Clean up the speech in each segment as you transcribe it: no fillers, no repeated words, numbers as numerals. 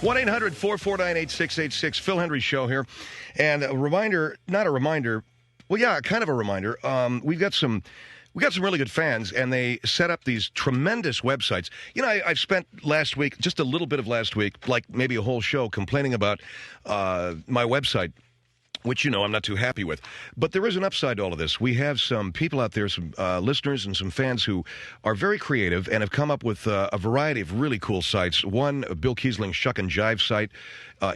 1-800-449-8686, Phil Hendrie Show here. And a reminder, not a reminder, well, yeah, kind of a reminder. We got some really good fans, and they set up these tremendous websites. You know, I've spent last week, just a little bit of last week, like maybe a whole show, complaining about my website, which, you know, I'm not too happy with. But there is an upside to all of this. We have some people out there, some listeners and some fans who are very creative and have come up with a variety of really cool sites. One, Bill Kiesling's Shuck and Jive site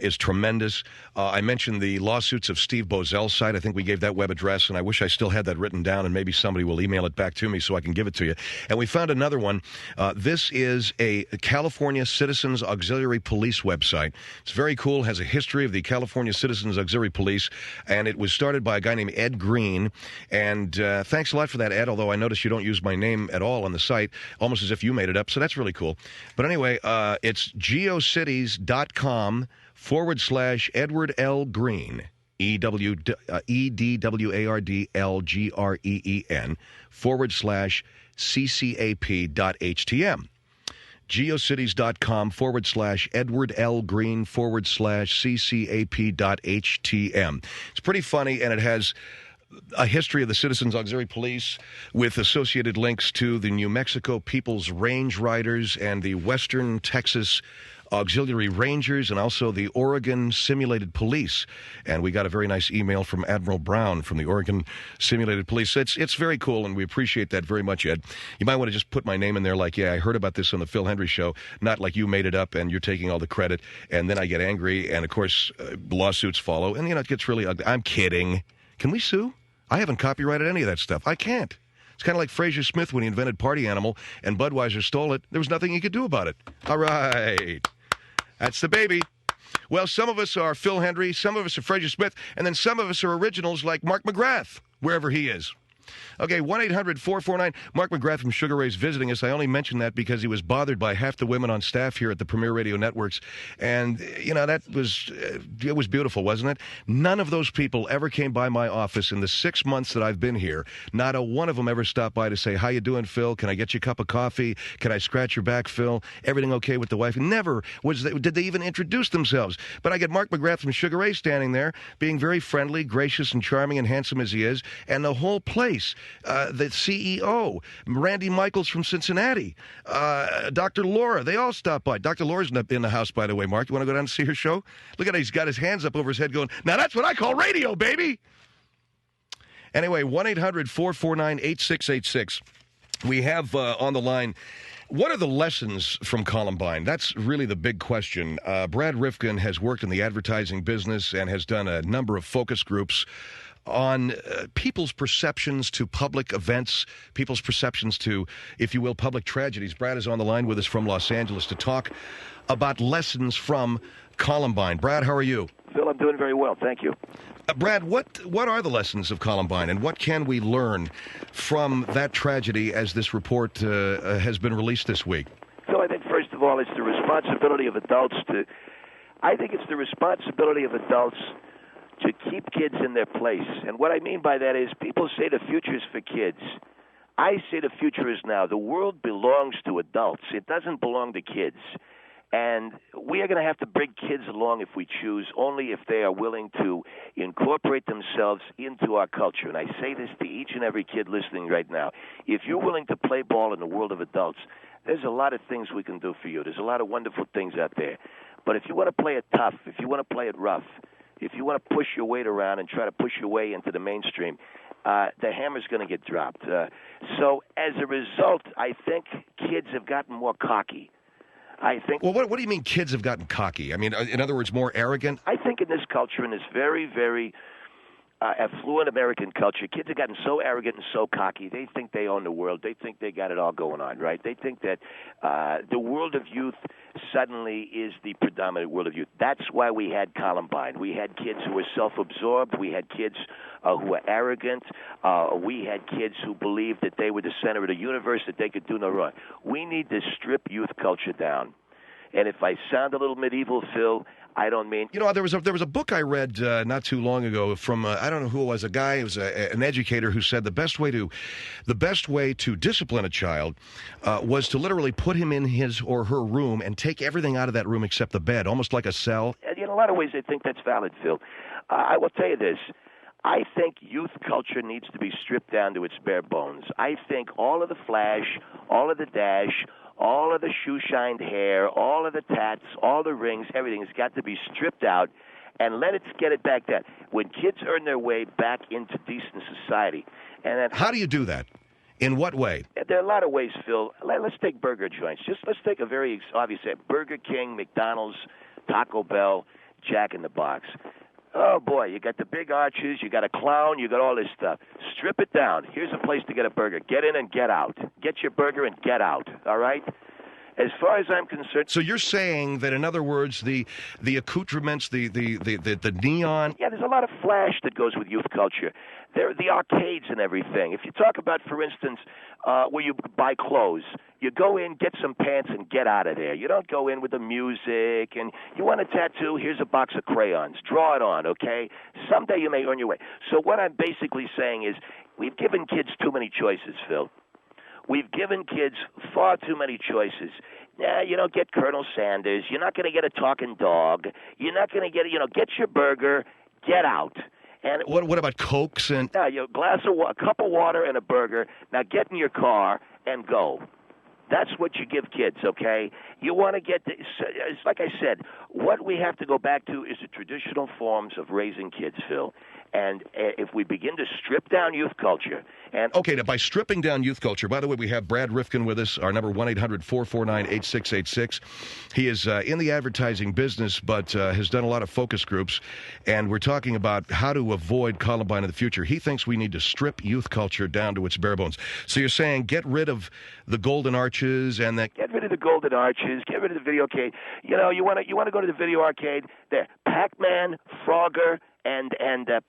is tremendous. I mentioned the lawsuits of Steve Bozel's site. I think we gave that web address, and I wish I still had that written down, and maybe somebody will email it back to me so I can give it to you. And we found another one. This is a California Citizens Auxiliary Police website. It's very cool, has a history of the California Citizens Auxiliary Police, and it was started by a guy named Ed Green. And thanks a lot for that, Ed, although I notice you don't use my name at all on the site, almost as if you made it up, so that's really cool. But anyway, it's geocities.com/Edward L. Green, EDWARDLGREEN/CCAP.HTM. geocities.com/Edward L. Green/CCAP.HTM. It's pretty funny, and it has a history of the Citizens Auxiliary Police with associated links to the New Mexico People's Range Riders and the Western Texas Auxiliary Rangers, and also the Oregon Simulated Police. And we got a very nice email from Admiral Brown from the Oregon Simulated Police. It's very cool, and we appreciate that very much, Ed. You might want to just put my name in there like, yeah, I heard about this on the Phil Hendrie Show, not like you made it up and you're taking all the credit, and then I get angry, and of course, lawsuits follow, and, you know, it gets really ugly. I'm kidding. Can we sue? I haven't copyrighted any of that stuff. I can't. It's kind of like Fraser Smith when he invented Party Animal and Budweiser stole it. There was nothing he could do about it. All right. That's the baby. Well, some of us are Phil Hendrie, some of us are Fraser Smith, and then some of us are originals like Mark McGrath, wherever he is. Okay, 1-800-449. Mark McGrath from Sugar Ray's visiting us. I only mentioned that because he was bothered by half the women on staff here at the Premier Radio Networks. And, you know, it was beautiful, wasn't it? None of those people ever came by my office in the 6 months that I've been here. Not a one of them ever stopped by to say, how you doing, Phil? Can I get you a cup of coffee? Can I scratch your back, Phil? Everything okay with the wife? Never did they even introduce themselves. But I get Mark McGrath from Sugar Ray standing there, being very friendly, gracious, and charming, and handsome as he is, and the whole place. The CEO, Randy Michaels from Cincinnati, Dr. Laura, they all stop by. Dr. Laura's in the house, by the way, Mark. You want to go down and see her show? Look at it. He's got his hands up over his head going, now that's what I call radio, baby. Anyway, 1-800-449-8686. We have on the line, what are the lessons from Columbine? That's really the big question. Brad Rifkin has worked in the advertising business and has done a number of focus groups on people's perceptions to public events, people's perceptions to, if you will, public tragedies. Brad is on the line with us from Los Angeles to talk about lessons from Columbine. Brad, how are you? Phil, I'm doing very well. Thank you. Brad, what are the lessons of Columbine, and what can we learn from that tragedy as this report has been released this week? So I think, first of all, it's the responsibility of adults to keep kids in their place. And what I mean by that is people say the future is for kids. I say the future is now. The world belongs to adults. It doesn't belong to kids. And we are going to have to bring kids along if we choose, only if they are willing to incorporate themselves into our culture. And I say this to each and every kid listening right now. If you're willing to play ball in the world of adults, there's a lot of things we can do for you. There's a lot of wonderful things out there. But if you want to play it tough, if you want to play it rough, if you want to push your weight around and try to push your way into the mainstream, the hammer's going to get dropped. So as a result, I think kids have gotten more cocky. Well, what do you mean kids have gotten cocky? I mean, in other words, more arrogant? I think in this culture, in this very, very affluent American culture, kids have gotten so arrogant and so cocky. They think they own the world. They think they got it all going on, right? They think that the world of youth suddenly is the predominant world of youth. That's why we had Columbine. We had kids who were self-absorbed. We had kids who were arrogant. We had kids who believed that they were the center of the universe, that they could do no wrong. We need to strip youth culture down. And if I sound a little medieval, Phil, I don't mean... You know, there was a book I read not too long ago from I don't know who it was, a guy, it was an educator who said the best way to discipline a child was to literally put him in his or her room and take everything out of that room except the bed, almost like a cell. In a lot of ways, I think that's valid, Phil. I will tell you this. I think youth culture needs to be stripped down to its bare bones. I think all of the flash, all of the dash, all of the shoe-shined hair, all of the tats, all the rings, everything has got to be stripped out and let it get it back down. When kids earn their way back into decent society. How do you do that? In what way? There are a lot of ways, Phil. Let's take burger joints. Let's take a very obvious Burger King, McDonald's, Taco Bell, Jack in the Box. Oh, boy, you got the big arches, you got a clown, you got all this stuff. Strip it down. Here's a place to get a burger. Get in and get out. Get your burger and get out, all right? As far as I'm concerned... So you're saying that, in other words, the accoutrements, the neon... Yeah, there's a lot of flash that goes with youth culture. There are the arcades and everything. If you talk about, for instance, where you buy clothes, you go in, get some pants, and get out of there. You don't go in with the music, and you want a tattoo, here's a box of crayons. Draw it on, okay? Someday you may earn your way. So what I'm basically saying is we've given kids too many choices, Phil. We've given kids far too many choices. Nah, you don't get Colonel Sanders. You're not going to get a talking dog. You're not going to get your burger, get out. And what about Cokes and... Now, a cup of water and a burger. Now get in your car and go. That's what you give kids, okay? You want to get... It's like I said, what we have to go back to is the traditional forms of raising kids, Phil. And if we begin to strip down youth culture... Okay, now by stripping down youth culture, by the way, we have Brad Rifkin with us, our number 1-800-449-8686. He is in the advertising business, but has done a lot of focus groups, and we're talking about how to avoid Columbine in the future. He thinks we need to strip youth culture down to its bare bones. So you're saying get rid of the golden arches and that... Get rid of the golden arches, get rid of the video arcade. You know, you want to go to the video arcade? There, Pac-Man, Frogger, and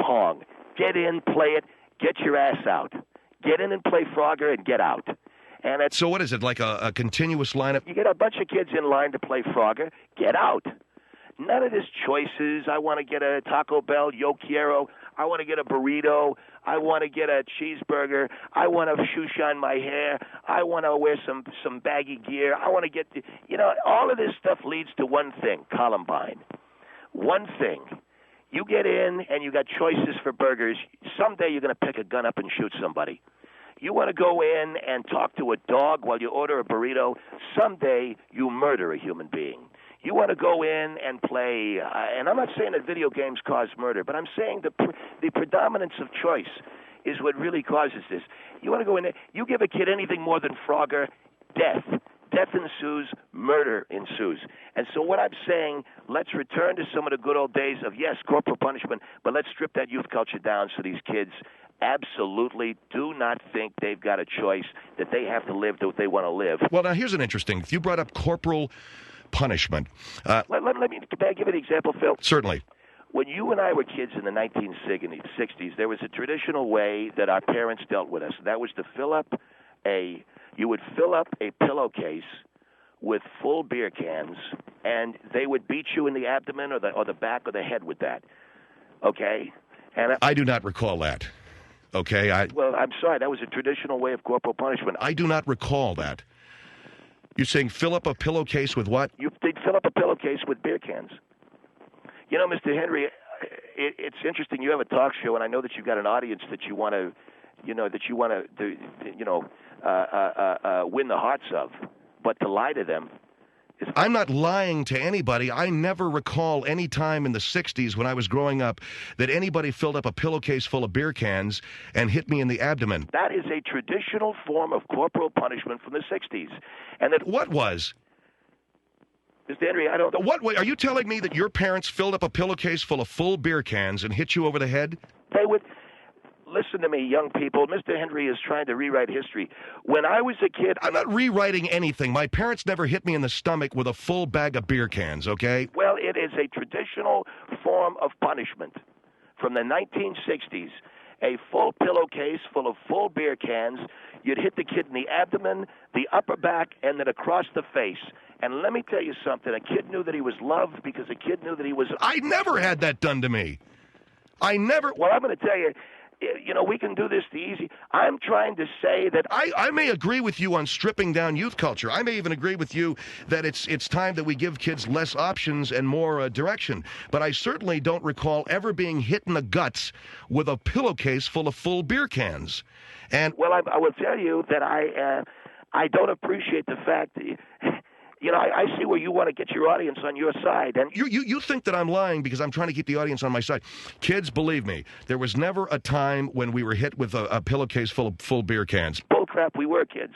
Pong. Get in, play it, get your ass out. Get in and play Frogger and get out. And so what is it, like a continuous lineup? You get a bunch of kids in line to play Frogger, get out. None of this choices. I want to get a Taco Bell, Yo Quiero. I want to get a burrito. I want to get a cheeseburger. I want to shoe shine my hair. I want to wear some baggy gear. I want to get, all of this stuff leads to one thing, Columbine. One thing. You get in and you got choices for burgers. Someday you're going to pick a gun up and shoot somebody. You want to go in and talk to a dog while you order a burrito. Someday you murder a human being. You want to go in and play, and I'm not saying that video games cause murder, but I'm saying the predominance of choice is what really causes this. You want to go in there, you give a kid anything more than Frogger, death. Death ensues, murder ensues. And so what I'm saying, let's return to some of the good old days of, yes, corporal punishment, but let's strip that youth culture down so these kids absolutely do not think they've got a choice, that they have to live what they want to live. Well, now here's an interesting, you brought up corporal punishment. Let me give you an example, Phil. Certainly. When you and I were kids in the 1960s, there was a traditional way that our parents dealt with us. That was to you would fill up a pillowcase with full beer cans, and they would beat you in the abdomen or the back or the head with that. Okay? And I do not recall that. Okay? Well, I'm sorry. That was a traditional way of corporal punishment. I do not recall that. You're saying fill up a pillowcase with what? They'd fill up a pillowcase with beer cans. You know, Mr. Hendrie, it's interesting. You have a talk show, and I know that you've got an audience that you want to, win the hearts of. But to lie to them is... I'm not lying to anybody. I never recall any time in the 60s when I was growing up that anybody filled up a pillowcase full of beer cans and hit me in the abdomen. That is a traditional form of corporal punishment from the 60s. And that... What was? Mr. Hendrie, I don't... What? Are you telling me that your parents filled up a pillowcase full of full beer cans and hit you over the head? They would... Listen to me, young people. Mr. Hendrie is trying to rewrite history. When I was a kid... I'm not rewriting anything. My parents never hit me in the stomach with a full bag of beer cans, okay? Well, it is a traditional form of punishment from the 1960s. A full pillowcase full of full beer cans. You'd hit the kid in the abdomen, the upper back, and then across the face. And let me tell you something. A kid knew that he was loved because a kid knew that he was... I never had that done to me. I never... Well, I'm going to tell you, we can do this the easy. I'm trying to say that... I may agree with you on stripping down youth culture. I may even agree with you that it's time that we give kids less options and more direction. But I certainly don't recall ever being hit in the guts with a pillowcase full of full beer cans. And well, I will tell you that I don't appreciate the fact that... I see where you want to get your audience on your side. And you think that I'm lying because I'm trying to keep the audience on my side. Kids, believe me, there was never a time when we were hit with a pillowcase full of full beer cans. Bullcrap, we were kids.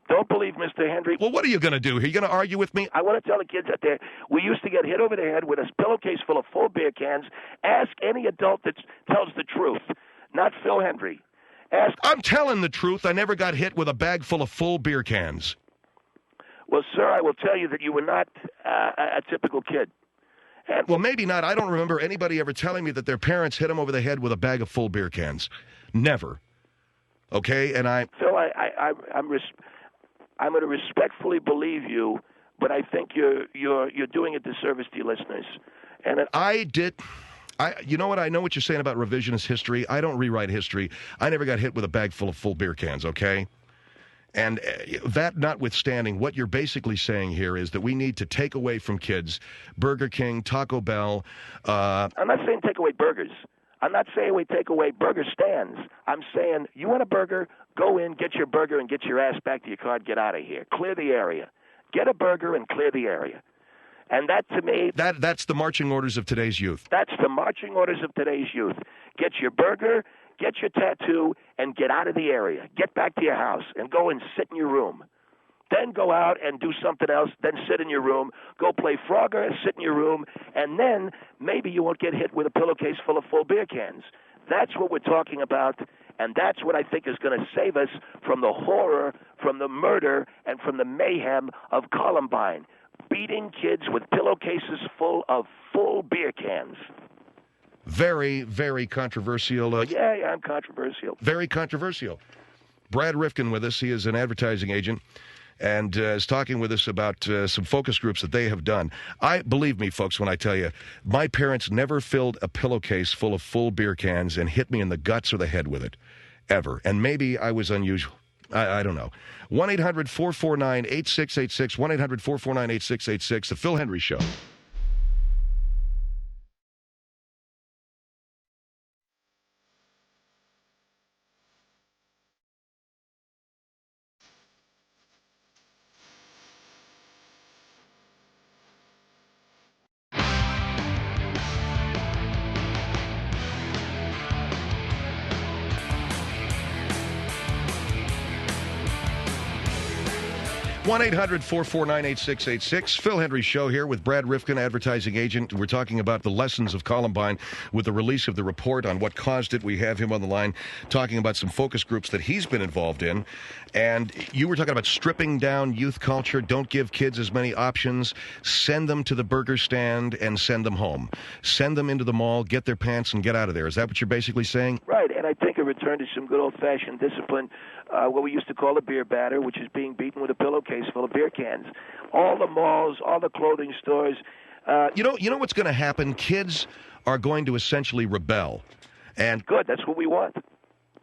Don't believe Mr. Hendrie. Well, what are you going to do? Are you going to argue with me? I want to tell the kids out there, we used to get hit over the head with a pillowcase full of full beer cans. Ask any adult that tells the truth, not Phil Hendrie. I'm telling the truth. I never got hit with a bag full of full beer cans. Well, sir, I will tell you that you were not a typical kid. Well, maybe not. I don't remember anybody ever telling me that their parents hit them over the head with a bag of full beer cans. Never. Okay, and Phil, I'm going to respectfully believe you, but I think you're doing a disservice to your listeners. And you know what? I know what you're saying about revisionist history. I don't rewrite history. I never got hit with a bag full of full beer cans. Okay. And that notwithstanding, what you're basically saying here is that we need to take away from kids Burger King, Taco Bell. I'm not saying take away burgers. I'm not saying we take away burger stands. I'm saying you want a burger, go in, get your burger, and get your ass back to your car and get out of here. Clear the area. Get a burger and clear the area. And that, to me... That's the marching orders of today's youth. That's the marching orders of today's youth. Get your burger, get your tattoo, and get out of the area. Get back to your house and go and sit in your room. Then go out and do something else, then sit in your room, go play Frogger, sit in your room, and then maybe you won't get hit with a pillowcase full of full beer cans. That's what we're talking about, and that's what I think is going to save us from the horror, from the murder, and from the mayhem of Columbine. Beating kids with pillowcases full of full beer cans. Very, very controversial. Yeah, I'm controversial. Very controversial. Brad Rifkin with us. He is an advertising agent and is talking with us about some focus groups that they have done. Believe me, folks, when I tell you, my parents never filled a pillowcase full of full beer cans and hit me in the guts or the head with it, ever. And maybe I was unusual. I don't know. 1-800-449-8686, 1-800-449-8686, The Phil Hendrie Show. One 1-800-449-8686. Phil Hendrie Show here with Brad Rifkin, advertising agent. We're talking about the lessons of Columbine with the release of the report on what caused it. We have him on the line talking about some focus groups that he's been involved in. And you were talking about stripping down youth culture. Don't give kids as many options. Send them to the burger stand and send them home. Send them into the mall, get their pants, and get out of there. Is that what you're basically saying? Right, and I think a return to some good old-fashioned discipline, what we used to call a beer batter, which is being beaten with a pillowcase full of beer cans. All the malls, all the clothing stores. You know what's going to happen? Kids are going to essentially rebel. And good, that's what we want.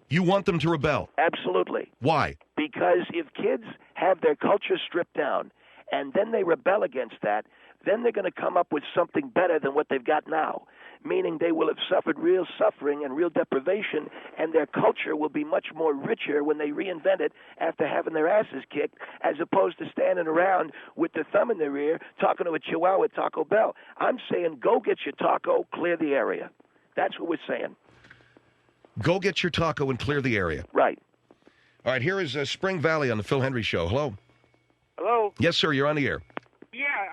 You want them to rebel? Absolutely. Why? Because if kids have their culture stripped down and then they rebel against that, then they're going to come up with something better than what they've got now, meaning they will have suffered real suffering and real deprivation, and their culture will be much more richer when they reinvent it after having their asses kicked, as opposed to standing around with their thumb in their ear talking to a chihuahua at Taco Bell. I'm saying go get your taco, clear the area. That's what we're saying. Go get your taco and clear the area. Right. All right, here is Spring Valley on the Phil Hendrie Show. Hello? Hello? Yes, sir, you're on the air. Yeah,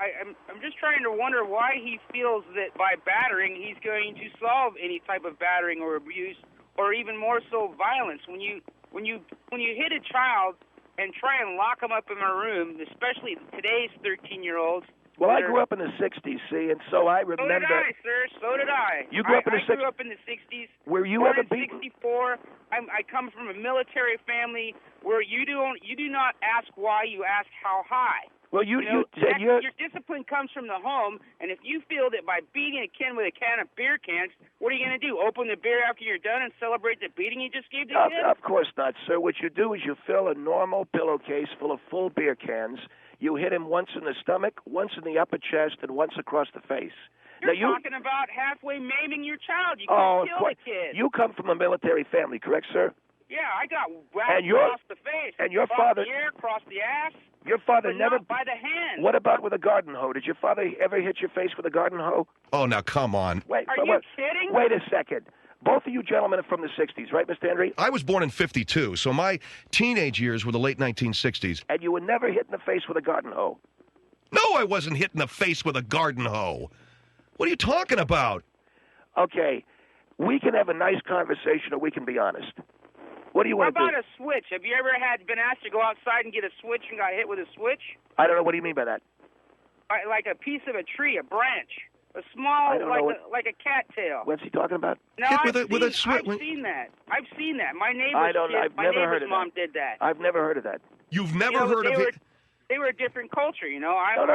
I'm just trying to wonder why he feels that by battering he's going to solve any type of battering or abuse, or even more so violence. When you hit a child and try and lock them up in a room, especially today's 13-year-olds. Well, I grew up in the 60s, see, and so I remember... So did I, sir. So did I. You grew up in the 60s? I grew up in the 60s. Were you ever beaten? 64. I come from a military family where you do not ask why, you ask how high. Well, you said your discipline comes from the home, and if you feel that by beating a kid with a can of beer cans, what are you going to do? Open the beer after you're done and celebrate the beating you just gave the kid? Of course not, sir. What you do is you fill a normal pillowcase full of full beer cans. You hit him once in the stomach, once in the upper chest, and once across the face. You're talking about halfway maiming your child. You can't kill the kid. You come from a military family, correct, sir? Yeah, I got whacked across the face. And your father... the ear, across the ass. Your father but never... not by the hand. What about with a garden hoe? Did your father ever hit your face with a garden hoe? Oh, now, come on. Are you kidding? Wait a second. Both of you gentlemen are from the 60s, right, Mr. Hendrie? I was born in 52, so my teenage years were the late 1960s. And you were never hit in the face with a garden hoe? No, I wasn't hit in the face with a garden hoe. What are you talking about? Okay, we can have a nice conversation or we can be honest. What do you want to do? How about a switch? Have you ever been asked to go outside and get a switch and got hit with a switch? I don't know. What do you mean by that? Like a piece of a tree, a branch. A small, like a cattail. What's he talking about? No, I've seen that. I've seen that. My neighbor's mom did that. I've never heard of that. You've never heard of it? They were a different culture, you know. I come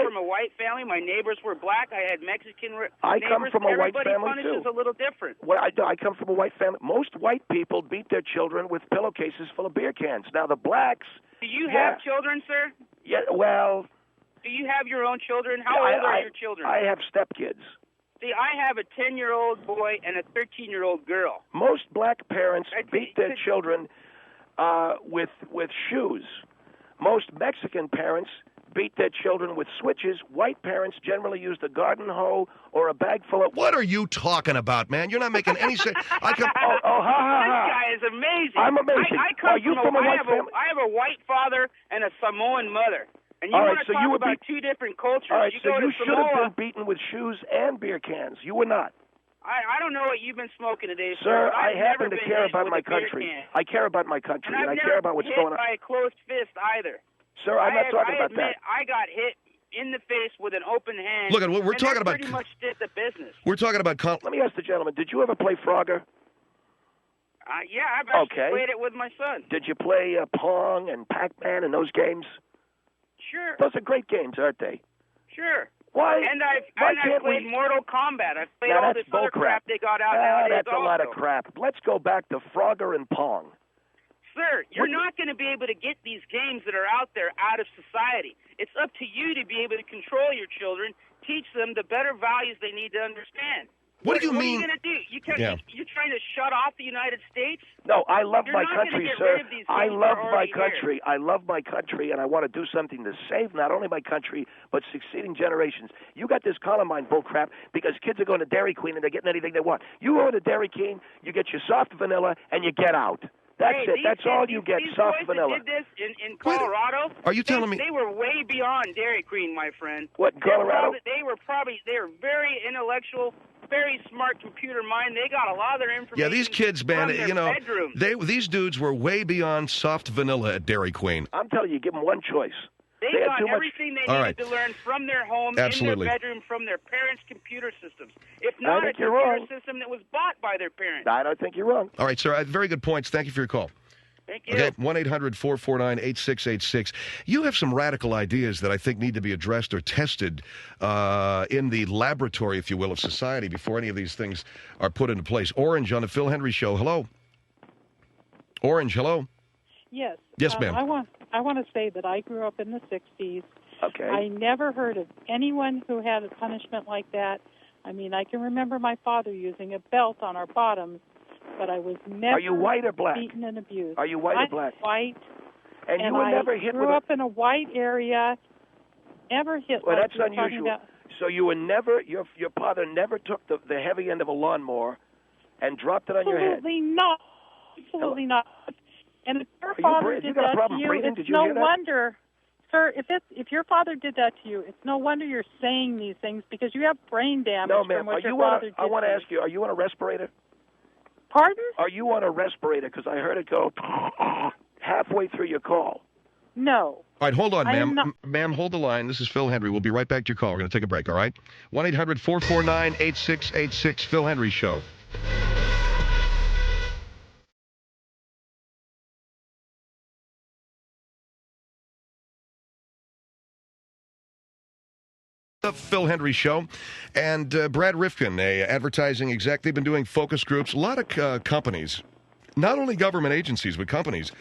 from a white family. My neighbors were black. I had Mexican neighbors. I come from a white family, Everybody punishes a little different. Well, I come from a white family. Most white people beat their children with pillowcases full of beer cans. Now, the blacks... Do you have children, sir? Yeah, well... Do you have your own children? How old are your children? I have stepkids. See, I have a 10-year-old boy and a 13-year-old girl. Most black parents beat their children with shoes. Most Mexican parents beat their children with switches. White parents generally use the garden hoe or a bag full of... What are you talking about, man? You're not making any sense. This guy is amazing. I'm amazing. I have a white father and a Samoan mother. And you want to talk about two different cultures. All right, you so you should have been beaten with shoes and beer cans. You were not. I don't know what you've been smoking today, sir. I happen to care about my country. I care about my country, and I care about what's going on. I've never been hit by a closed fist either. Sir, I'm not talking about that. I got hit in the face with an open hand. Look, we're talking about... pretty much did the business. We're talking about... Let me ask the gentleman, did you ever play Frogger? Yeah, I've actually played it with my son. Did you play Pong and Pac-Man and those games? Sure. Those are great games, aren't they? Sure. Why? And I've played Mortal Kombat. I've played all this other crap they got out nowadays. That's a lot of crap. Let's go back to Frogger and Pong. Sir, you're not going to be able to get these games that are out there out of society. It's up to you to be able to control your children, teach them the better values they need to understand. What do you mean? What are you going to do? You're trying to shut off the United States? No, I love my country, sir. I love my country. Here. I love my country, and I want to do something to save not only my country, but succeeding generations. You got this Columbine bullcrap because kids are going to Dairy Queen and they're getting anything they want. You go to Dairy Queen, you get your soft vanilla, and you get out. That's it. That's all you get, soft vanilla. These boys that did this in Colorado, are you telling me? They were way beyond Dairy Queen, my friend. What, Colorado? They were very intellectual, very smart computer mind. They got a lot of their information. Yeah, these kids, man, bedrooms. These dudes were way beyond soft vanilla at Dairy Queen. I'm telling you, give them one choice. They got everything they needed to learn from their home, Absolutely. in their bedroom, from their parents' computer systems. If not a computer system that was bought by their parents. I don't think you're wrong. All right, sir. Very good points. Thank you for your call. Thank you. Okay, 1-800-449-8686. You have some radical ideas that I think need to be addressed or tested in the laboratory, if you will, of society before any of these things are put into place. Orange on the Phil Hendrie Show. Hello. Orange, hello. Yes. Yes, ma'am. I want to say that I grew up in the 60s. Okay. I never heard of anyone who had a punishment like that. I mean, I can remember my father using a belt on our bottoms, but I was never Are you white or black? beaten and abused. Are you white or black? I'm white. And you were never hit with I grew up in a white area, never hit Well, like that's unusual. So you were never, your father never took the heavy end of a lawnmower and dropped it on your head? Absolutely not. Absolutely not. And if your father did that to you, it's no wonder, sir, if your father did that to you, it's no wonder you're saying these things because you have brain damage from what your father did. I want to ask you, are you on a respirator? Pardon? Are you on a respirator? Because I heard it go halfway through your call. No. All right, hold on, ma'am. Ma'am, hold the line. This is Phil Hendrie. We'll be right back to your call. We're going to take a break, all right? 1-800-449-8686, Phil Hendrie Show. The Phil Hendrie Show. And Brad Rifkin, a advertising exec, they've been doing focus groups. A lot of companies, not only government agencies, but companies,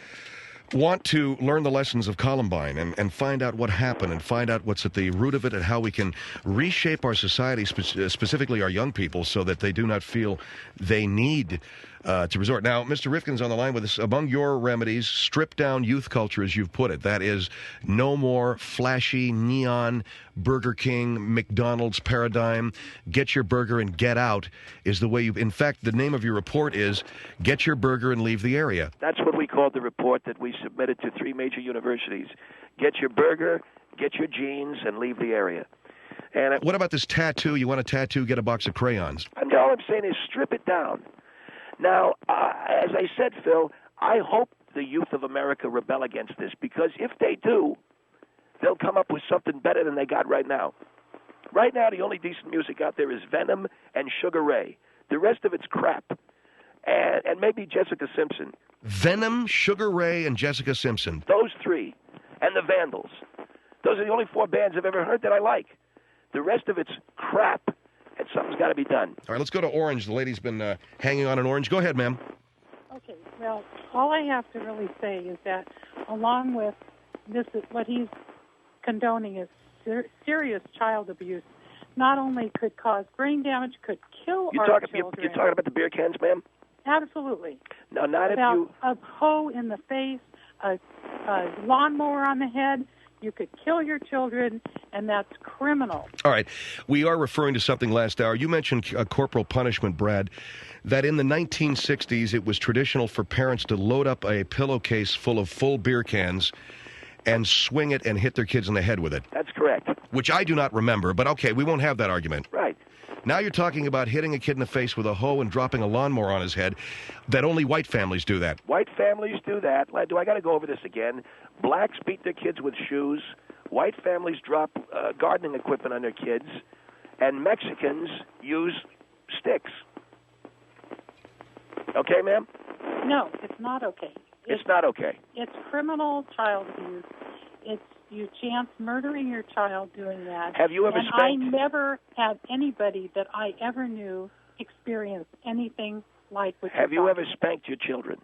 want to learn the lessons of Columbine and find out what happened and find out what's at the root of it and how we can reshape our society, specifically our young people, so that they do not feel they need to resort. Now, Mr. Rifkin's on the line with us. Among your remedies, strip down youth culture, as you've put it. That is, no more flashy, neon, Burger King, McDonald's paradigm. Get your burger and get out is the way you... In fact, the name of your report is Get Your Burger and Leave the Area. That's what we called the report that we submitted to 3 major universities. Get your burger, get your jeans, and leave the area. And what about this tattoo? You want a tattoo, get a box of crayons. All I'm saying is strip it down. Now, as I said, Phil, I hope the youth of America rebel against this, because if they do, they'll come up with something better than they got right now. Right now, the only decent music out there is Venom and Sugar Ray. The rest of it's crap. And maybe Jessica Simpson. Venom, Sugar Ray, and Jessica Simpson. Those 3. And the Vandals. Those are the only 4 bands I've ever heard that I like. The rest of it's crap. And something's got to be done. All right, let's go to Orange. The lady's been hanging on an orange. Go ahead, ma'am. Okay, well, all I have to really say is that along with this, what he's condoning is serious child abuse. Not only could cause brain damage, could kill our children. You're talking about the beer cans, ma'am? Absolutely. No, not if Without you... a hoe in the face, a lawnmower on the head, you could kill your children, and that's criminal. All right. We are referring to something last hour. You mentioned corporal punishment, Brad, that in the 1960s it was traditional for parents to load up a pillowcase full of full beer cans and swing it and hit their kids in the head with it. That's correct. Which I do not remember, but okay, we won't have that argument. Right. Now you're talking about hitting a kid in the face with a hoe and dropping a lawnmower on his head, that only white families do that. White families do that. Do I got to go over this again? Blacks beat their kids with shoes. White families drop gardening equipment on their kids. And Mexicans use sticks. Okay, ma'am? No, it's not okay. It's not okay. It's criminal child abuse. It's you chance murdering your child doing that. Have you ever spanked? I never had anybody that I ever knew experience anything like what Have you ever spanked your children?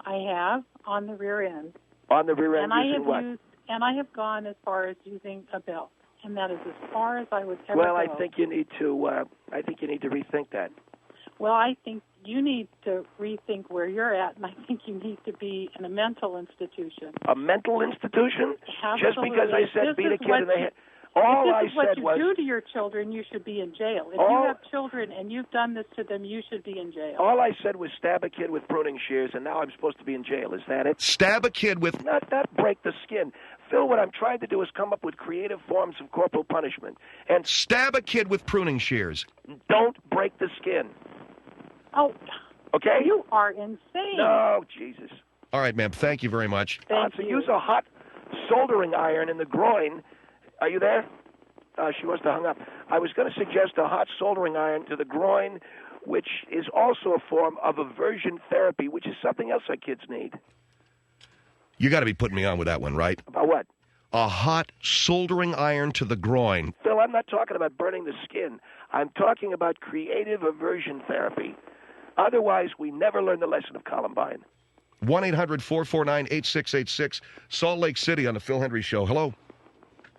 I have, on the rear end. On the rear end, and what? And I have gone as far as using a belt, and that is as far as I would ever go. Well, I think you need to. I think you need to rethink that. Well, I think you need to rethink where you're at, and I think you need to be in a mental institution. A mental institution? Absolutely. Just because I said beat a kid in the head. All I said was... If this is what you do to your children, you should be in jail. If you have children and you've done this to them, you should be in jail. All I said was stab a kid with pruning shears, and now I'm supposed to be in jail. Is that it? Stab a kid with... Not break the skin. Phil, what I'm trying to do is come up with creative forms of corporal punishment. And stab a kid with pruning shears. Don't break the skin. Oh, okay. You are insane. No, Jesus. All right, ma'am. Thank you very much. Thank you. Use a hot soldering iron in the groin. Are you there? She must have hung up. I was going to suggest a hot soldering iron to the groin, which is also a form of aversion therapy, which is something else our kids need. You got to be putting me on with that one, right? About what? A hot soldering iron to the groin. Phil, I'm not talking about burning the skin. I'm talking about creative aversion therapy. Otherwise, we never learn the lesson of Columbine. 1-800-449-8686, Salt Lake City on the Phil Hendrie Show. Hello.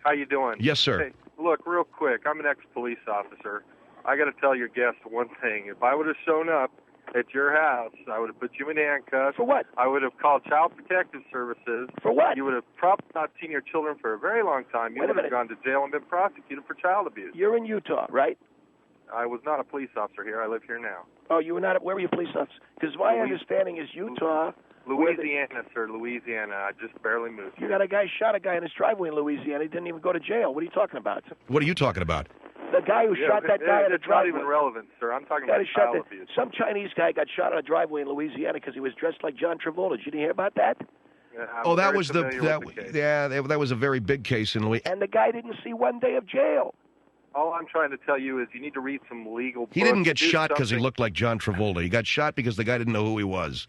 How you doing? Yes, sir. Hey, look, real quick, I'm an ex-police officer. I got to tell your guest one thing. If I would have shown up at your house, I would have put you in handcuffs. For what? I would have called Child Protective Services. For what? You would have probably not seen your children for a very long time. You would have gone to jail and been prosecuted for child abuse. You're in Utah, right? I was not a police officer here. I live here now. Oh, you were not? Where were you police officer? Because my understanding is Utah... Louisiana, sir, Louisiana. I just barely moved. You got a guy shot a guy in his driveway in Louisiana. He didn't even go to jail. What are you talking about? What are you talking about? The guy who shot that guy in a driveway. It's not even relevant, sir. I'm talking about child abuse. Some Chinese guy got shot in a driveway in Louisiana because he was dressed like John Travolta. Did you hear about that? Yeah, that was that was a very big case in Louisiana. And the guy didn't see 1 day of jail. All I'm trying to tell you is you need to read some legal books. He didn't get shot because he looked like John Travolta. He got shot because the guy didn't know who he was.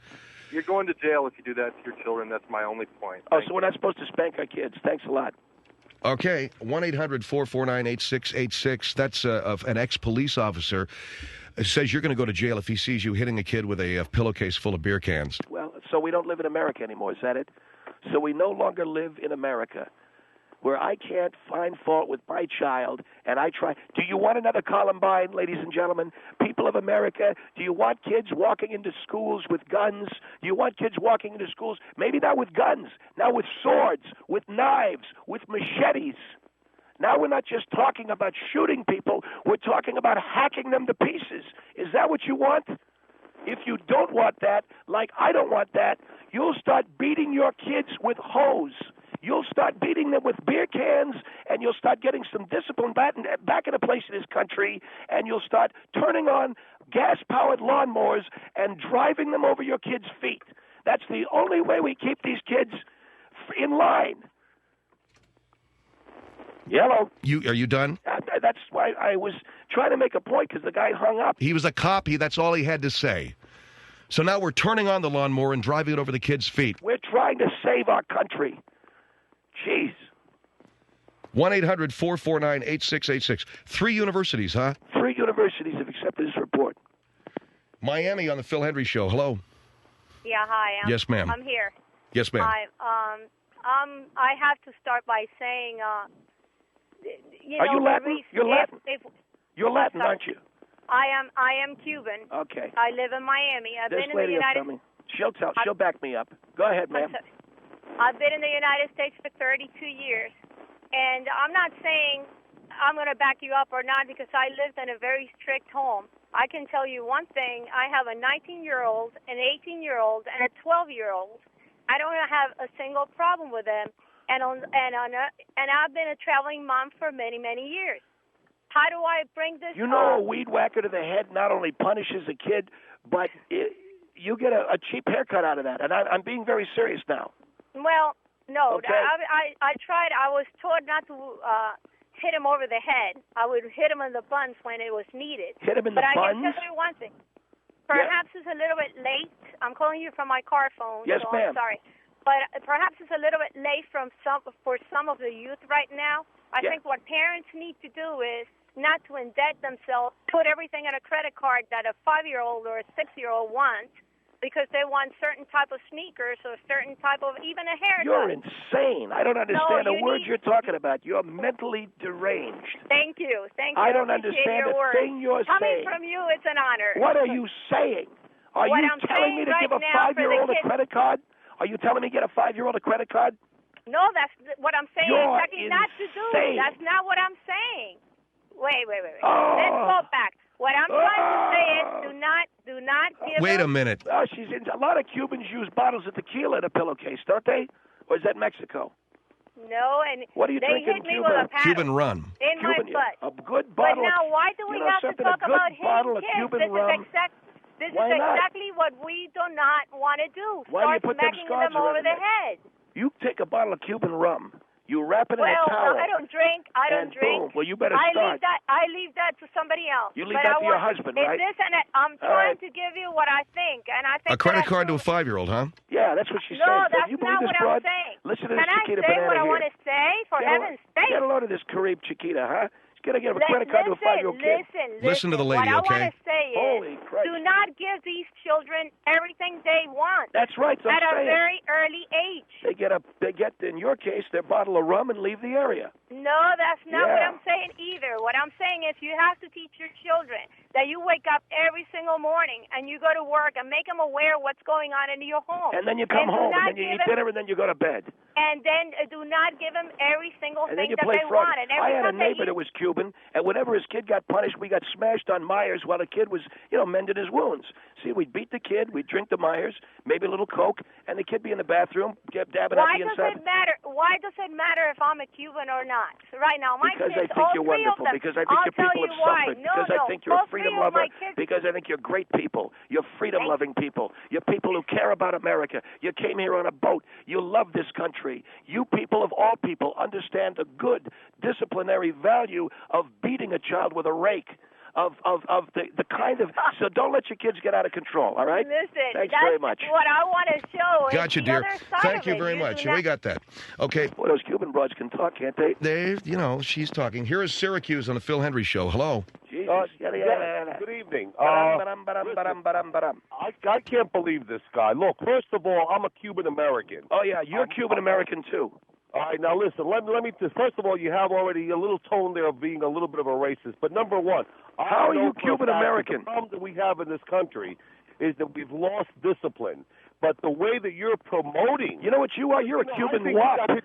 You're going to jail if you do that to your children. That's my only point. Oh, so we're not supposed to spank our kids. Thanks a lot. Okay, 1-800-449-8686. That's an ex-police officer. Says you're going to go to jail if he sees you hitting a kid with a pillowcase full of beer cans. Well, so we don't live in America anymore, is that it? So we no longer live in America, where I can't find fault with my child, and I try. Do you want another Columbine, ladies and gentlemen? People of America, do you want kids walking into schools with guns? Do you want kids walking into schools, maybe not with guns, now with swords, with knives, with machetes? Now we're not just talking about shooting people, we're talking about hacking them to pieces. Is that what you want? If you don't want that, like I don't want that, you'll start beating your kids with hose. You'll start beating them with beer cans, and you'll start getting some discipline back into place in this country, and you'll start turning on gas-powered lawnmowers and driving them over your kids' feet. That's the only way we keep these kids in line. Hello. Are you done? That's why I was trying to make a point, because the guy hung up. He was a cop. That's all he had to say. So now we're turning on the lawnmower and driving it over the kids' feet. We're trying to save our country. Jeez. 1-800-449-8686. 3 universities, huh? 3 universities have accepted this report. Miami on the Phil Hendrie Show. Hello. Yeah, hi. Yes, ma'am. I'm here. Yes, ma'am. Hi. I have to start by saying, Are you Latin? You're Latin. You're Latin, aren't you? I am Cuban. Okay. I live in Miami. This lady will tell me. She'll back me up. Go ahead, ma'am. I've been in the United States for 32 years, and I'm not saying I'm going to back you up or not, because I lived in a very strict home. I can tell you one thing. I have a 19-year-old, an 18-year-old, and a 12-year-old. I don't have a single problem with them, and I've been a traveling mom for many, many years. How do I bring this You know, a weed whacker to the head not only punishes a kid, but you get a cheap haircut out of that, and I'm being very serious now. Well, no. Okay. I tried. I was told not to hit him over the head. I would hit him in the buns when it was needed. Hit him in the buns? But I can tell you one thing. Perhaps it's a little bit late. I'm calling you from my car phone. Yes, so ma'am. I'm sorry. But perhaps it's a little bit late for some of the youth right now. I think what parents need to do is not to indebt themselves, put everything on a credit card that a 5-year-old or a 6-year-old wants, because they want certain type of sneakers or certain type of even a haircut. You're insane. I don't understand a word you're talking about. You're mentally deranged. Thank you. I don't understand a thing you're saying. saying. Coming from you, it's an honor. What are you saying? Are you telling me to give a 5-year-old a credit card? Are you telling me to get a 5-year-old a credit card? No, that's what I'm saying. You're exactly not to do. That's not what I'm saying. Wait. Oh. Let's go back. What I'm trying to say is do not give Wait a minute. A lot of Cubans use bottles of tequila in a pillowcase, don't they? Or is that Mexico? No, and what are you they drinking hit me in Cuba? with a paddle Cuban rum. in my butt. A good bottle. But now, why do we have to talk about bottle hitting of Cuban kids? rum. This is exactly what we do not want to do. Why do you put smacking them over the head. You take a bottle of Cuban rum. You wrap it in a Well, towel. I don't drink. I don't drink. Boom. Well, you better start. I leave that to somebody else. You leave that to your husband, right? I'm trying to give you what I think, and I think a credit card to a 5-year-old, huh? Yeah, that's what she said. No, that's you not what I'm saying. Listen to this Can Chiquita I say banana what I here. want to say? For heaven's sake. Get a load of this Carib Chiquita, huh? She's going to give a credit card to a 5-year-old kid. Listen to the lady, what okay? I want to say is, Holy Christ. do not give these children everything they want. That's right. So at a very early age. They get in your case their bottle of rum and leave the area. No, that's not what I'm saying either. What I'm saying is you have to teach your children that you wake up every single morning and you go to work and make them aware of what's going on in your home. And then you come home and then you eat dinner and then you go to bed. And then do not give them every single thing that they frog. want. And I had a neighbor that was Cuban, and whenever his kid got punished, we got smashed on Myers while the kid was, mending his wounds. See, we'd beat the kid, we'd drink the Myers, maybe a little Coke, and the kid be in the bathroom, dabbing at the inside. Why does it matter if I'm a Cuban or not? Right now, my because kids, I think you're wonderful. Because I think your people have suffered. Because I think you're a freedom lover. Because I think you're great people. You're freedom-loving people. You're people who care about America. You came here on a boat. You love this country. You people of all people understand the good disciplinary value of beating a child with a rake, of the kind of. So don't let your kids get out of control. All right. Listen, thanks that's very much. what I want to show. Gotcha, the dear. Other side Thank of you it. very much. We got that. Okay. Boy, those Cuban broads can talk, can't they? She's talking. Here is Syracuse on the Phil Hendrie Show. Hello. Jesus. Good evening. I can't believe this guy. Look, first of all, I'm a Cuban American. Oh yeah, you're Cuban American too. All right, now listen. Let me. First of all, you have already a little tone there of being a little bit of a racist. But number one, how are you Cuban American? The problem that we have in this country is that we've lost discipline. But the way that you're promoting, you know what you are? You're a Cuban WAP. I think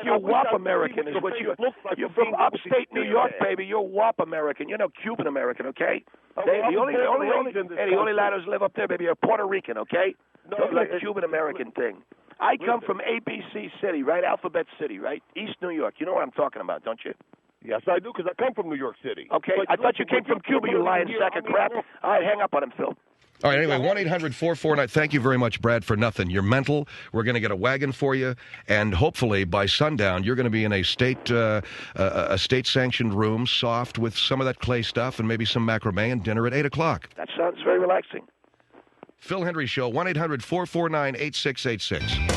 you're WAP American is what you are. You're from upstate New York, baby. You're WAP American. You're no Cuban American, okay? The only ladders live up there, baby. You're Puerto Rican, okay? Don't do the Cuban American thing. I come from ABC City, right? Alphabet City, right? East New York. You know what I'm talking about, don't you? Yes, I do, because I come from New York City. Okay, I thought you came from Cuba, you lying sack of crap. All right, hang up on him, Phil. All right, anyway, 1-800-449. Thank you very much, Brad, for nothing. You're mental. We're going to get a wagon for you, and hopefully by sundown you're going to be in a state-sanctioned room, soft, with some of that clay stuff and maybe some macrame, and dinner at 8 o'clock. That sounds very relaxing. Phil Hendrie Show, 1-800-449-8686.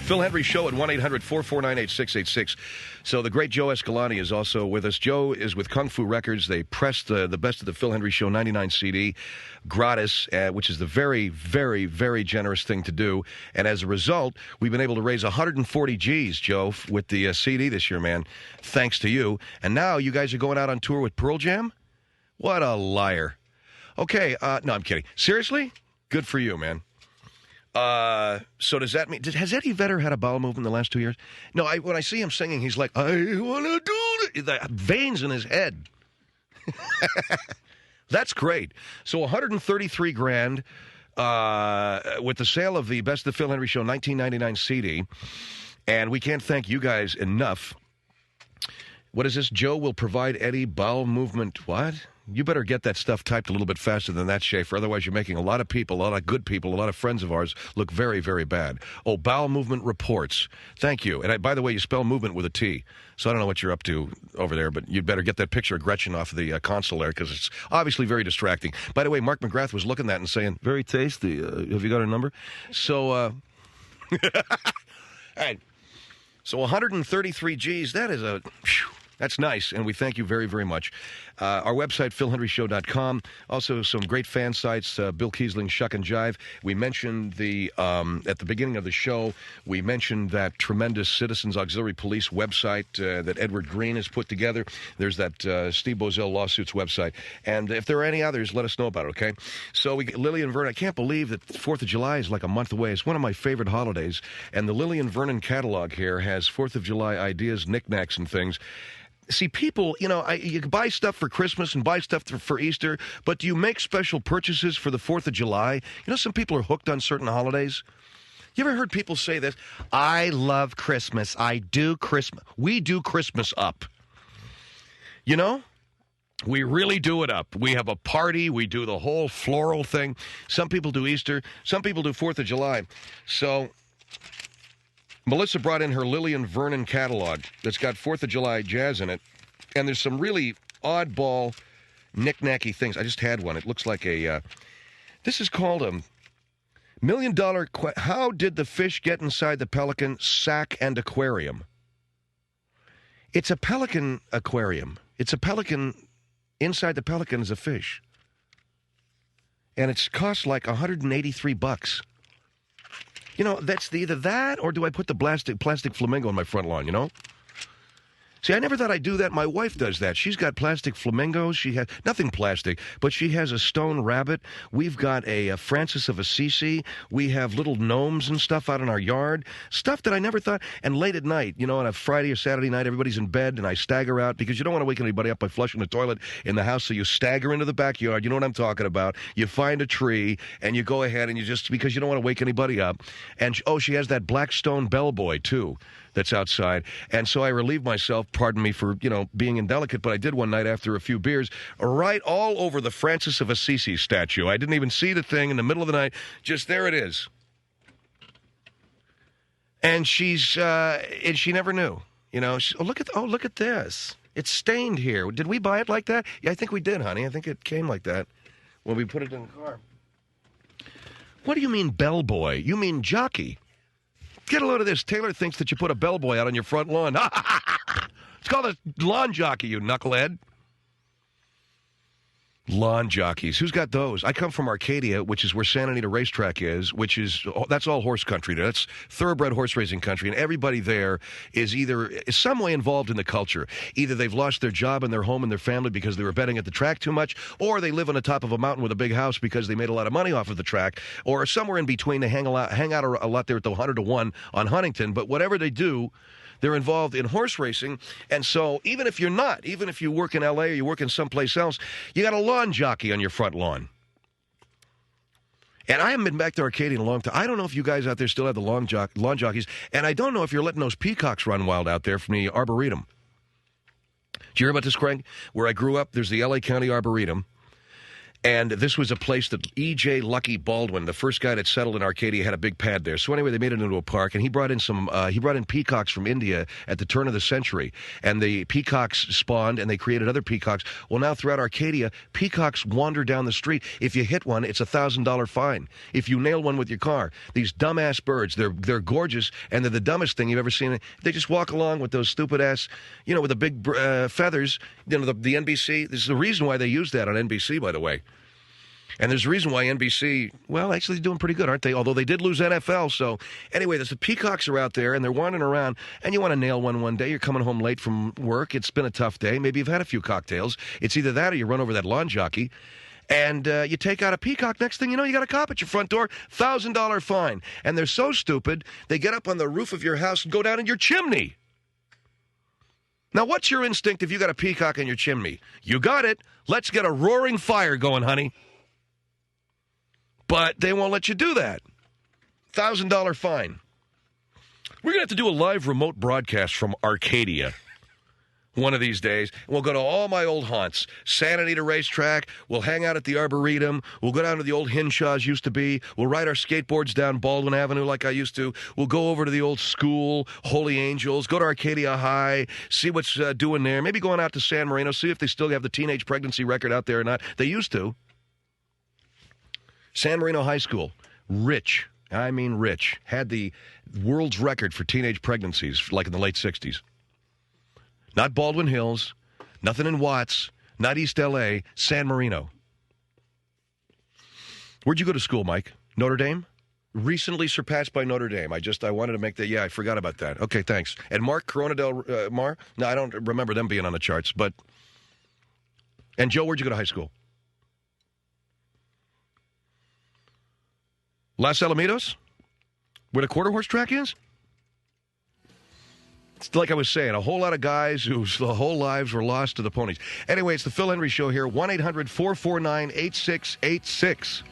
Phil Hendrie Show at 1-800-449-8686. So the great Joe Escalante is also with us. Joe is with Kung Fu Records. They pressed the best of the Phil Hendrie Show 99 CD gratis, which is the very, very, very generous thing to do. And as a result, we've been able to raise 140 G's, Joe, with the CD this year, man, thanks to you. And now you guys are going out on tour with Pearl Jam? What a liar. Okay, no, I'm kidding. Seriously? Good for you, man. So does that mean, has Eddie Vedder had a bowel movement in the last 2 years? No, when I see him singing, he's like, I want to do it. The veins in his head. That's great. So $133,000 with the sale of the Best of the Phil Hendrie Show 1999 CD. And we can't thank you guys enough. What is this? Joe will provide Eddie bowel movement. What? You better get that stuff typed a little bit faster than that, Schaefer. Otherwise, you're making a lot of people, a lot of good people, a lot of friends of ours look very, very bad. Oh, bowel movement reports. Thank you. And by the way, you spell movement with a T. So I don't know what you're up to over there, but you'd better get that picture of Gretchen off of the console there, because it's obviously very distracting. By the way, Mark McGrath was looking at that and saying, very tasty. Have you got her number? So, all right. So 133 G's, that is a... Whew. That's nice, and we thank you very, very much. Our website, philhendrieshow.com. Also, some great fan sites, Bill Kiesling, Shuck and Jive. We mentioned at the beginning of the show, we mentioned that tremendous Citizens Auxiliary Police website that Edward Green has put together. There's that Steve Bozell Lawsuits website. And if there are any others, let us know about it, okay? So Lillian Vernon, I can't believe that 4th of July is like a month away. It's one of my favorite holidays. And the Lillian Vernon catalog here has 4th of July ideas, knickknacks, and things. See, people, you can buy stuff for Christmas and buy stuff for Easter, but do you make special purchases for the 4th of July? You know, some people are hooked on certain holidays. You ever heard people say this? I love Christmas. I do Christmas. We do Christmas up. You know? We really do it up. We have a party. We do the whole floral thing. Some people do Easter. Some people do 4th of July. So... Melissa brought in her Lillian Vernon catalog that's got 4th of July jazz in it, and there's some really oddball, knick-knacky things. I just had one. It looks like this is called a $1 million How did the fish get inside the pelican sack and aquarium? It's a pelican aquarium. It's a pelican. Inside the pelican is a fish. And it's cost like $183. You know, that's either that or do I put the plastic flamingo on my front lawn, you know? See, I never thought I'd do that. My wife does that. She's got plastic flamingos. She has nothing plastic, but she has a stone rabbit. We've got a Francis of Assisi. We have little gnomes and stuff out in our yard. Stuff that I never thought. And late at night, on a Friday or Saturday night, everybody's in bed, and I stagger out because you don't want to wake anybody up by flushing the toilet in the house. So you stagger into the backyard. You know what I'm talking about. You find a tree, and you go ahead and you just, because you don't want to wake anybody up. And, she has that black stone bellboy, too, that's outside. And so I relieved myself, pardon me for, being indelicate, but I did one night after a few beers, right all over the Francis of Assisi statue. I didn't even see the thing in the middle of the night. Just there it is. And she never knew. Look at this. It's stained here. Did we buy it like that? Yeah, I think we did, honey. I think it came like that when we put it in the car. What do you mean bellboy? You mean jockey. Get a load of this. Taylor thinks that you put a bellboy out on your front lawn. It's called a lawn jockey, you knucklehead. Lawn jockeys. Who's got those? I come from Arcadia, which is where Santa Anita Racetrack is, that's all horse country. That's thoroughbred horse racing country, and everybody there is some way involved in the culture. Either they've lost their job and their home and their family because they were betting at the track too much, or they live on the top of a mountain with a big house because they made a lot of money off of the track, or somewhere in between. They hang out a lot there at the 100 to 1 on Huntington. But whatever they do, they're involved in horse racing, and so even if you work in L.A. or you work in someplace else, you got a lawn jockey on your front lawn. And I haven't been back to Arcadia in a long time. I don't know if you guys out there still have the lawn jockeys, and I don't know if you're letting those peacocks run wild out there from the Arboretum. Did you hear about this, Craig? Where I grew up, there's the L.A. County Arboretum. And this was a place that E.J. Lucky Baldwin, the first guy that settled in Arcadia, had a big pad there. So anyway, they made it into a park, and he brought in peacocks from India at the turn of the century. And the peacocks spawned, and they created other peacocks. Well, now throughout Arcadia, peacocks wander down the street. If you hit one, it's a $1,000 fine. If you nail one with your car, these dumbass birds, they're gorgeous, and they're the dumbest thing you've ever seen. They just walk along with those stupid ass, with the big feathers. The NBC. This is the reason why they use that on NBC, by the way. And there's a reason why NBC, actually doing pretty good, aren't they? Although they did lose NFL. So anyway, the peacocks are out there, and they're wandering around, and you want to nail one day. You're coming home late from work. It's been a tough day. Maybe you've had a few cocktails. It's either that or you run over that lawn jockey, and you take out a peacock. Next thing you know, you got a cop at your front door, $1,000 fine. And they're so stupid, they get up on the roof of your house and go down in your chimney. Now, what's your instinct if you got a peacock in your chimney? You got it. Let's get a roaring fire going, honey. But they won't let you do that. $1,000 fine. We're going to have to do a live remote broadcast from Arcadia one of these days. We'll go to all my old haunts. Santa Anita Racetrack. We'll hang out at the Arboretum. We'll go down to the old Hinshaw's used to be. We'll ride our skateboards down Baldwin Avenue like I used to. We'll go over to the old school, Holy Angels, go to Arcadia High, see what's doing there. Maybe going out to San Marino, see if they still have the teenage pregnancy record out there or not. They used to. San Marino High School, rich, had the world's record for teenage pregnancies, like in the late 60s. Not Baldwin Hills, nothing in Watts, not East L.A., San Marino. Where'd you go to school, Mike? Notre Dame? Recently surpassed by Notre Dame. I wanted to make that. Yeah, I forgot about that. Okay, thanks. And Mark, Corona del Mar? No, I don't remember them being on the charts, but... And Joe, where'd you go to high school? Los Alamitos? Where the quarter horse track is? It's like I was saying, a whole lot of guys whose whole lives were lost to the ponies. Anyway, it's the Phil Hendrie Show here, 1-800-449-8686.